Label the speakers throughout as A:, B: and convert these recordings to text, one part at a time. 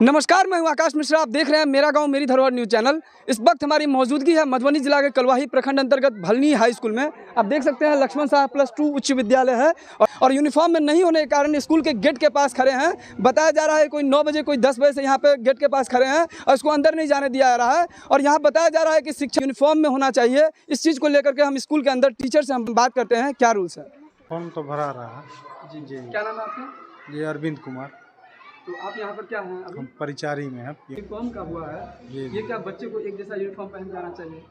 A: नमस्कार, मैं हूं आकाश मिश्रा। आप देख रहे हैं मेरा गांव मेरी धरोहर न्यूज़ चैनल। इस वक्त हमारी मौजूदगी है मधुबनी जिला के कलवाही प्रखंड अंतर्गत भलनी हाई स्कूल में। आप देख सकते हैं लक्ष्मण साह +2 उच्च विद्यालय है और यूनिफॉर्म में नहीं होने के कारण स्कूल के गेट के पास खड़े हैं। बताया जा रहा है कोई 9 बजे कोई 10 बजे से यहाँ पे गेट के पास खड़े हैं और इसको अंदर नहीं जाने दिया जा रहा है। और यहाँ बताया जा रहा है कि शिक्षा यूनिफॉर्म में होना चाहिए। इस चीज़ को लेकर के हम स्कूल के अंदर टीचर से हम बात करते हैं, क्या रूल्स है।
B: फॉर्म तो भरा रहा है।
A: जी जी, क्या नाम है आपका?
B: जी अरविंद कुमार।
A: तो आप यहाँ पर क्या हैं अभी?
B: हम परिचारी में हैं।
A: यूनिफॉर्म का हुआ है, ये क्या बच्चे को एक जैसा यूनिफॉर्म पहन जाना चाहिए,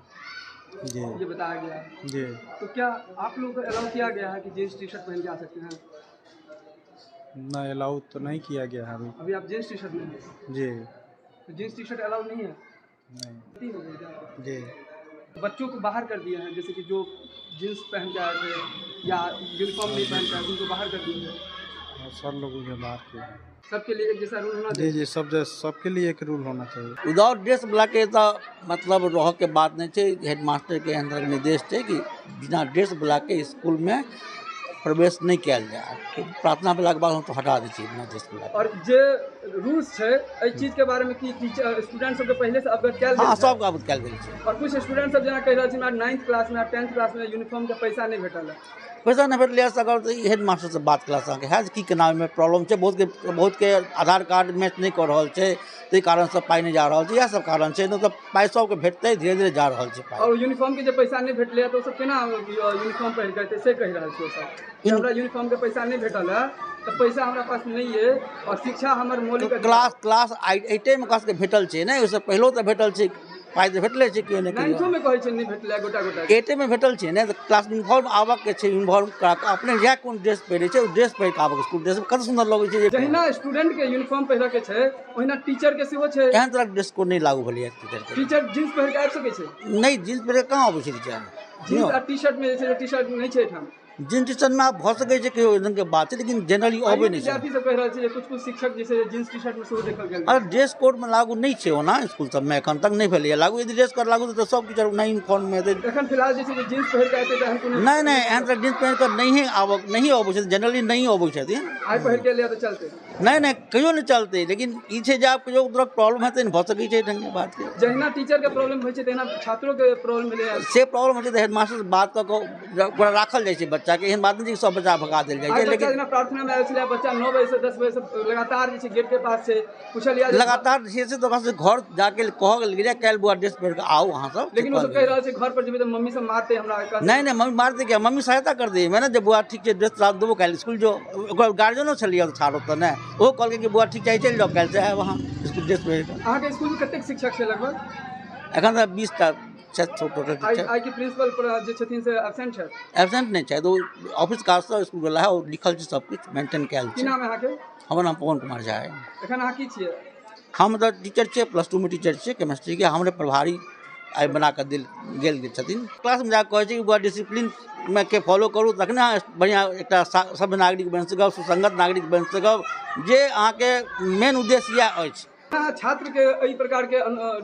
B: जी
A: ये बताया गया है।
B: जी
A: तो क्या आप लोगों को अलाउ किया गया है कि जीन्स टी शर्ट पहन के आ सकते हैं?
B: ना अलाउ तो नहीं किया गया है
A: अभी आप जीन्स टी शर्ट में हैं,
B: जी
A: तो जीन्स टी शर्ट अलाउ नहीं है?
B: नहीं
A: हो गई क्या?
B: जी।
A: बच्चों को बाहर कर दिया है, जैसे कि जो जीन्स पहन के आए थे या यूनिफॉर्म नहीं पहन के आए थे, उनको बाहर कर दिया है।
B: और सब लोगों के बाहर के हैं।
A: सबके लिए एक जैसा रूल होना
B: जी
A: चाहिए।
B: जी, सबके लिए एक रूल होना चाहिए।
C: विदाउट ड्रेस वाला के तो मतलब रह के बात नहीं है। हेडमास्टर के अंदर निर्देश है कि बिना ड्रेस वाला के स्कूल में प्रवेश नहीं किया जाए। तो प्रार्थना वाला के बाद हम तो हटा दीजिए बिना ड्रेस वाला।
A: और जे रूल्स है इस चीज के बारे में कि टीचर स्टूडेंट सब के पहले से अवगत कैल
C: हाँ,
A: गेल छै।
C: सब अवगत कैल गेल छै।
A: और कुछ स्टूडेंट सब जना कह रहल छै 9th क्लास में 10th क्लास में यूनिफॉर्म के पैसा नहीं भेटल है।
C: पैसा नहीं भेटल अगर तो हेडमास्टर से बात कला सके है कि केना में प्रॉब्लम है। बहुत के आधार कार्ड मैच नहीं कर रहा है, तो कारण से पाई नहीं जा रहा है। यह सब कारण है, मतलब पाई सबके भेटते धीरे धीरे जा रहा है पाई।
A: और यूनिफॉर्म के जो पैसा नहीं भेटले तो सब केना यूनिफॉर्म पहन के से कह रहल छै सब कि हमरा यूनिफॉर्म के पैसा नहीं भेटल है, तो पैसा हमरा पास नहीं है और शिक्षा हमर मौलिक
C: क्लास 8 में कस के भेटल छै नहीं, उससे पहलो तो भेटल छै, पाई तो भेटले छै। क्यों नहीं
A: 9th में कहै छै नहीं भेटले गोटा
C: 8 में भेटल छै ने। तो क्लास यूनिफॉर्म आबक के छै, यूनिफॉर्म करा के अपने जै कोन ड्रेस पहिरे छै ओ ड्रेस पहिर के आबक स्कूल ड्रेस कत सुंदर लगै छै।
A: जहिना स्टूडेंट के यूनिफॉर्म पहिरे के छै ओहिना टीचर के सेहो छै।
C: एहन तरह ड्रेस कोड नहीं लागू भेलै टीचर के।
A: टीचर जींस पहिर के आबि सकै छै?
C: नहीं, जींस पहिर के कहाँ अबै छै टीचर।
A: जींस आ टी शर्ट में जे छै टी शर्ट नहीं छै एठाम।
C: जींस टी शर्ट में आप भ सकै छै कहियो एहन के बात है, लेकिन जनरली अबै नहीं छै।
A: विद्यार्थी सब कह रहल छै जे कुछ शिक्षक जे छै जींस टी शर्ट में सेहो देखल गेल।
C: अरे ड्रेस कोड में लागू नहीं छै ओना स्कूल सब में एखन तक नहीं भेलै लागू। यदि ड्रेस कोड लागू तो सब टीचर नहीं यूनिफॉर्म में हेतै।
A: एखन फिलहाल जे छै जे जींस पहिर के आते त हम कोनो
C: नहीं नहीं, एहन तरह जींस पहिर के नहीं अबै छै, जनरली नहीं अबै छथिन।
A: आइ पहिर के लिए तो चलते
C: नहीं नहीं, कहियो नहीं चलते, लेकिन ई छै जे आपके जो तरह प्रॉब्लम हेतै न भ सकै छै ढंग के बात के।
A: जहिना टीचर के प्रॉब्लम होइ छै तहिना छात्रों के प्रॉब्लम भेलै
C: से प्रॉब्लम होइ छै। हेडमास्टर से बात कऽ राखल जाइ छै बच्चा के। एहन बात नहीं छै सब बच्चा भगा देल जाइ छै, लेकिन
A: जेना प्रार्थना में आयल छलै बच्चा 9 बजे से 10 बजे से लगातार जे छै गेट के पास छै, पूछलिया
C: लगातार से तो ओकरा से घर जाके कह गेल काल्हि बुआ ड्रेस पहिर के आओ अहाँ सब।
A: लेकिन वो सब कह रहल छै घर पर जेबै त मम्मी सब मारते हमरा।
C: नहीं नहीं, मम्मी मारते क्या, मम्मी सहायता कर दी मैंने जब बुआ ठीक है ड्रेस देवो काल्हि स्कूल जो गार्जियनो छलिए छाड़ो तो नहीं वो कहल कि बुआ ठीक है चल जाओ काल्हि से वहाँ स्कूल ड्रेस पहिर के।
A: अहाँ के स्कूल में कतेक शिक्षक छै लगभग?
C: एखन तऽ 20 टा टोटल टीचर।
A: आई के प्रिंसिपल जे छथिन से एब्सेंट छै?
C: एब्सेंट नहीं छै, तो ऑफिस काज से स्कूल गेला है और लिखल छै सब कुछ मेंटेन कैल
A: की
C: छै।
A: नाम है अहाँ के?
C: हमर नाम पवन कुमार झा है।
A: एखन अहाँ की छियै?
C: हम तो टीचर छे, +2 में टीचर छे केमिस्ट्री के। हमरे प्रभारी आई बना कर गेल छथिन। क्लास में जाकर कहै छै कि बुआ डिसिप्लिन में के फॉलो करू तखने बढ़िया एक सभ्य नागरिक बनि सकब, सुसंगत नागरिक बनि सकब, जे अहाँके मेन उद्देश्य यह अछि।
A: छात्र के एहि प्रकार के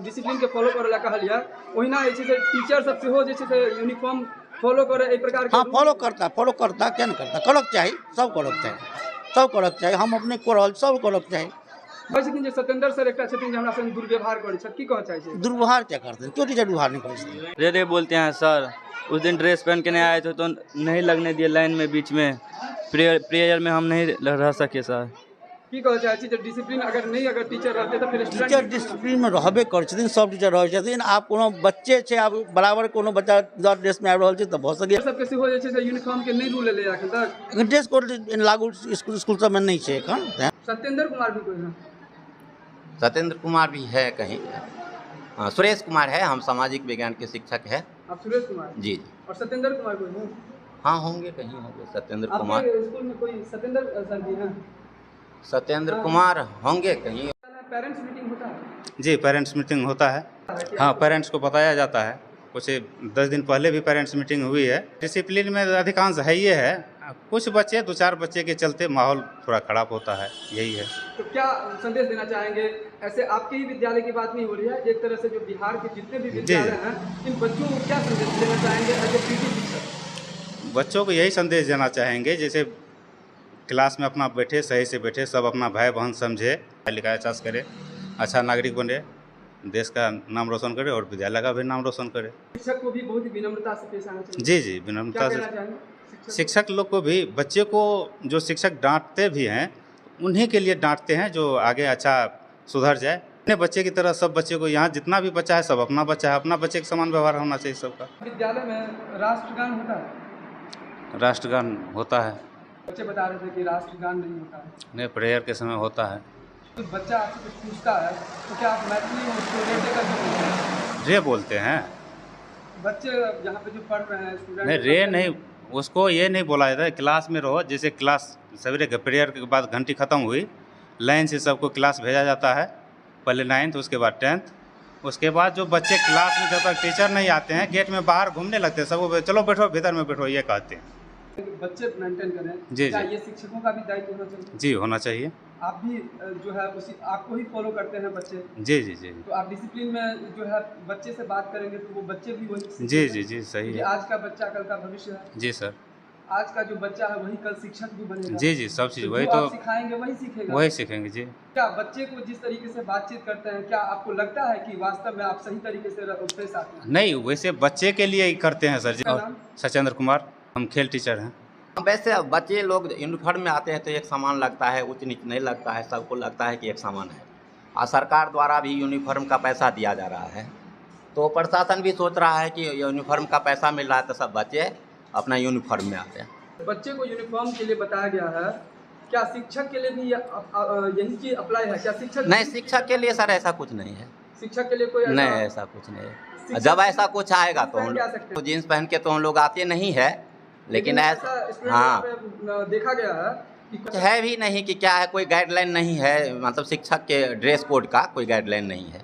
A: डिसिप्लिन के फॉलो करे ला कहलिया, ओहिना जे छै से टीचर सब सेहो जे छै से यूनिफॉर्म फॉलो करे एहि प्रकार के।
C: हाँ, फॉलो करता क्या नहीं करता, करक चाही, सब करक चाही। हम अपने को रहल सब करक चाही।
A: छथिन जे सत्येंद्र सर एकटा छथिन जे हमरा संग दुर्व्यवहार करै छथि, की कहऽ चाहै छै?
C: दुर्व्यवहार क्या करते हैं, क्यों टीचर दुर्व्यवहार नहीं कर सकते?
D: रे बोलते हैं सर। उस दिन ड्रेस पहन के नहीं आए थे तो नहीं लगने दिए लाइन में, बीच में प्रेयर में हम नहीं रह सके सर।
A: की कहऽ चाहै छी जे डिसिप्लिन अगर टीचर रहते तो फिर
C: टीचर डिसिप्लिन में रहबे करै छथिन, सब टीचर रहै छथिन। आप कोनो बच्चे छै, आप बराबर कोनो बच्चा विदाउट ड्रेस में आबि रहल छै तऽ भऽ सकै
A: सबके सेहो जे छै से यूनिफॉर्म के नहीं रूल एलै एखन तक।
C: ड्रेस कोड लागू स्कूल सब में नहीं छै एखन।
A: सत्येंद्र कुमार भी कोई है?
E: सत्येंद्र कुमार भी है कहीं। सुरेश कुमार है, हम सामाजिक विज्ञान के शिक्षक है।
A: आप सुरेश कुमार?
E: जी जी।
A: और सत्येंद्र कुमार कोई है?
E: हाँ होंगे, कहीं होंगे सत्येंद्र कुमार।
A: आपके स्कूल में कोई सत्येंद्र सर भी हैं?
E: सत्येंद्र कुमार होंगे कहीं।
A: पेरेंट्स मीटिंग होता है?
F: जी, पेरेंट्स मीटिंग होता है। हाँ, पेरेंट्स को बताया जाता है। कुछ 10 दिन पहले भी पेरेंट्स मीटिंग हुई है। डिसिप्लिन में अधिकांश है ये है, कुछ बच्चे 2-4 बच्चे के चलते माहौल थोड़ा खराब होता है, यही है।
A: तो क्या संदेश देना चाहेंगे? ऐसे आपके ही विद्यालय की बात नहीं हो रही है, एक तरह से जो बिहार के जितने भी विद्यालय हैं इन बच्चों को क्या संदेश देना चाहेंगे एज ए पीटी टीचर?
F: बच्चों को यही संदेश देना चाहेंगे, जैसे क्लास में अपना बैठे, सही से बैठे, सब अपना भाई बहन समझे, लिखाया चास करे। अच्छा नागरिक बने, देश का नाम रोशन करे और विद्यालय का भी नाम रोशन करे।
A: शिक्षक को भी बहुत ही विनम्रता से पेश आना चाहिए।
F: जी जी,
A: क्या
F: विनम्रता
A: कहना
F: से।
A: चाहेंगे
F: शिक्षक लोग को भी, बच्चे को जो शिक्षक डांटते भी हैं उन्हीं के लिए डांटते हैं जो आगे अच्छा सुधर जाए। अपने बच्चे की तरह सब बच्चे को, यहाँ जितना भी बच्चा है सब अपना बच्चा है, अपना बच्चे के समान व्यवहार होना चाहिए सबका।
A: विद्यालय में राष्ट्रगान होता है?
F: राष्ट्रगान होता है।
A: बच्चे बता रहे थे कि राष्ट्रगान नहीं होता है।
F: नहीं, प्रेयर के समय होता है।
A: तो बच्चा आपसे कुछ पूछता है तो क्या आप मैथिली में उसको रे देकर के बोलते हैं?
F: रे बोलते हैं।
A: बच्चे यहाँ पे जो पढ़ रहे हैं स्टूडेंट,
F: नहीं, रे नहीं, उसको ये नहीं बोला जाता है। क्लास में रहो, जैसे क्लास सवेरे के प्रेयर के बाद घंटी खत्म हुई, लाइन से सबको क्लास भेजा जाता है, पहले 9th उसके बाद 10th। उसके बाद जो बच्चे क्लास में, जब तक टीचर नहीं आते हैं, गेट में बाहर घूमने लगते हैं, सबको चलो बैठो, भीतर में बैठो, ये कहते हैं।
A: बच्चे मेंटेन करें।
F: जी,
A: क्या
F: जी।
A: ये शिक्षकों का भी दायित्व होना चाहिए?
F: जी, होना चाहिए।
A: आप भी जो है उसी आपको ही फॉलो करते हैं बच्चे,
F: जी जी जी
A: तो आप डिसिप्लिन में जो है बच्चे से बात करेंगे तो वो बच्चे भी वही
F: जी
A: सीखेंगे।
F: जी जी, सही
A: क्योंकि
F: है।
A: आज का बच्चा कल का भविष्य है।
F: जी सर।
A: आज का जो बच्चा है वही कल शिक्षक भी बनेगा।
F: जी जी, सब चीज़ वही
A: जो
F: तो,
A: आप सिखाएंगे वही सीखेगा।
F: वही सीखेंगे जी।
A: क्या बच्चे को जिस तरीके से बातचीत करते हैं, क्या आपको लगता है कि वास्तव में आप सही तरीके से पेश आते हैं?
F: नहीं, वैसे बच्चे के लिए ही करते हैं सर जी।
A: क्या नाम?
F: सचेंद्र कुमार, हम खेल टीचर हैं।
E: वैसे बच्चे लोग यूनिफॉर्म में आते हैं तो एक समान लगता है, उच्च नीच नहीं लगता है, सबको लगता है कि एक समान है। और सरकार द्वारा भी यूनिफॉर्म का पैसा दिया जा रहा है, तो प्रशासन भी सोच रहा है कि यूनिफॉर्म का पैसा मिल रहा है तो सब बच्चे अपना यूनिफॉर्म में आते हैं।
A: बच्चे को यूनिफॉर्म के लिए बताया गया है, क्या शिक्षक के लिए भी यही चीज अप्लाई है? क्या शिक्षक
E: नहीं, शिक्षक के लिए सर ऐसा कुछ नहीं है।
A: शिक्षक के लिए कोई
E: नहीं, ऐसा कुछ नहीं है। जब ऐसा कुछ आएगा तो हम
A: पहन के आ सकते हैं।
E: लोग जीन्स पहन के तो हम लोग आते नहीं है, लेकिन ऐसा
A: स्टूडेंट
E: हाँ
A: में देखा गया है कि
E: कुछ है भी नहीं कि क्या है, कोई गाइडलाइन नहीं है, मतलब शिक्षक के ड्रेस कोड का कोई गाइडलाइन नहीं है।